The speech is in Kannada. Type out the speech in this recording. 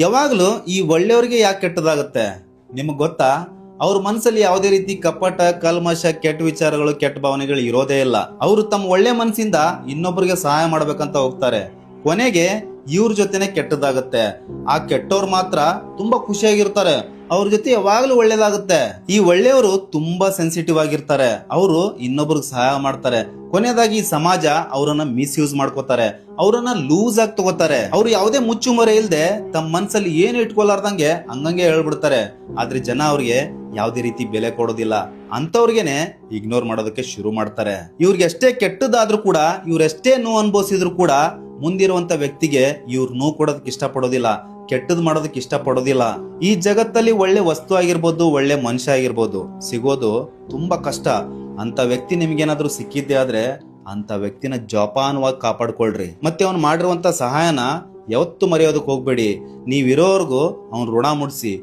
ಯಾವಾಗಲೂ ಈ ಒಳ್ಳೆಯವರಿಗೆ ಯಾಕೆ ಕೆಟ್ಟದಾಗುತ್ತೆ ನಿಮಗೆ ಗೊತ್ತಾ? ಅವ್ರ ಮನಸ್ಸಲ್ಲಿ ಯಾವುದೇ ರೀತಿ ಕಪಟ, ಕಲ್ಮಶ, ಕೆಟ್ಟ ವಿಚಾರಗಳು, ಕೆಟ್ಟ ಭಾವನೆಗಳು ಇರೋದೇ ಇಲ್ಲ. ಅವರು ತಮ್ಮ ಒಳ್ಳೆ ಮನಸ್ಸಿಂದ ಇನ್ನೊಬ್ಬರಿಗೆ ಸಹಾಯ ಮಾಡ್ಬೇಕಂತ ಹೋಗ್ತಾರೆ. ಕೊನೆಗೆ ಇವ್ರ ಜೊತೆನೆ ಕೆಟ್ಟದಾಗುತ್ತೆ. ಆ ಕೆಟ್ಟವ್ರು ಮಾತ್ರ ತುಂಬಾ ಖುಷಿಯಾಗಿರ್ತಾರೆ, ಅವ್ರ ಜೊತೆ ಯಾವಾಗ್ಲೂ ಒಳ್ಳೇದಾಗುತ್ತೆ. ಈ ಒಳ್ಳೆಯವರು ತುಂಬಾ ಸೆನ್ಸಿಟಿವ್ ಆಗಿರ್ತಾರೆ, ಅವರು ಇನ್ನೊಬ್ರಿಗೆ ಸಹಾಯ ಮಾಡ್ತಾರೆ. ಕೊನೆಯದಾಗಿ ಈ ಸಮಾಜ ಅವರನ್ನ ಮಿಸ್ಯೂಸ್ ಮಾಡ್ಕೋತಾರೆ, ಅವರನ್ನ ಲೂಸ್ ಆಗಿ ತಗೋತಾರೆ. ಅವ್ರು ಯಾವುದೇ ಮುಚ್ಚುಮರೆ ಇಲ್ದೆ ತಮ್ಮ ಮನ್ಸಲ್ಲಿ ಏನು ಇಟ್ಕೊಲಾರ್ದಂಗೆ ಹಂಗಂಗೆ ಹೇಳ್ಬಿಡ್ತಾರೆ. ಆದ್ರೆ ಜನ ಅವ್ರಿಗೆ ಯಾವುದೇ ರೀತಿ ಬೆಲೆ ಕೊಡೋದಿಲ್ಲ, ಅಂತವ್ರಿಗೆನೆ ಇಗ್ನೋರ್ ಮಾಡೋದಕ್ಕೆ ಶುರು ಮಾಡ್ತಾರೆ. ಇವ್ರಿಗೆ ಎಷ್ಟೇ ಕೆಟ್ಟದಾದ್ರೂ ಕೂಡ, ಇವ್ರೆಷ್ಟೇ ನೋವು ಅನುಭವಿಸಿದ್ರು ಕೂಡ ಮುಂದಿರುವಂತ ವ್ಯಕ್ತಿಗೆ ಇವ್ರು ನೋವು ಕೊಡೋದಕ್ಕೆ ಇಷ್ಟಪಡೋದಿಲ್ಲ, ಕೆಟ್ಟದ್ ಮಾಡೋದಕ್ಕೆ ಇಷ್ಟಪಡೋದಿಲ್ಲ. ಈ ಜಗತ್ತಲ್ಲಿ ಒಳ್ಳೆ ವಸ್ತು ಆಗಿರ್ಬೋದು, ಒಳ್ಳೆ ಮನುಷ್ಯ ಆಗಿರ್ಬೋದು, ಸಿಗೋದು ತುಂಬಾ ಕಷ್ಟ. ಅಂತ ವ್ಯಕ್ತಿ ನಿಮ್ಗೇನಾದ್ರೂ ಸಿಕ್ಕಿದ್ದೆ ಆದ್ರೆ ಅಂತ ವ್ಯಕ್ತಿನ ಜೋಪಾನವಾಗಿ ಕಾಪಾಡ್ಕೊಳ್ರಿ. ಮತ್ತೆ ಅವ್ನು ಮಾಡಿರುವಂತ ಸಹಾಯನ ಯಾವತ್ತೂ ಮರೆಯೋದಕ್ಕೆ ಹೋಗ್ಬೇಡಿ. ನೀವಿರೋರ್ಗು ಅವ್ನ ಋಣ ಮುಟ್ಸಿ.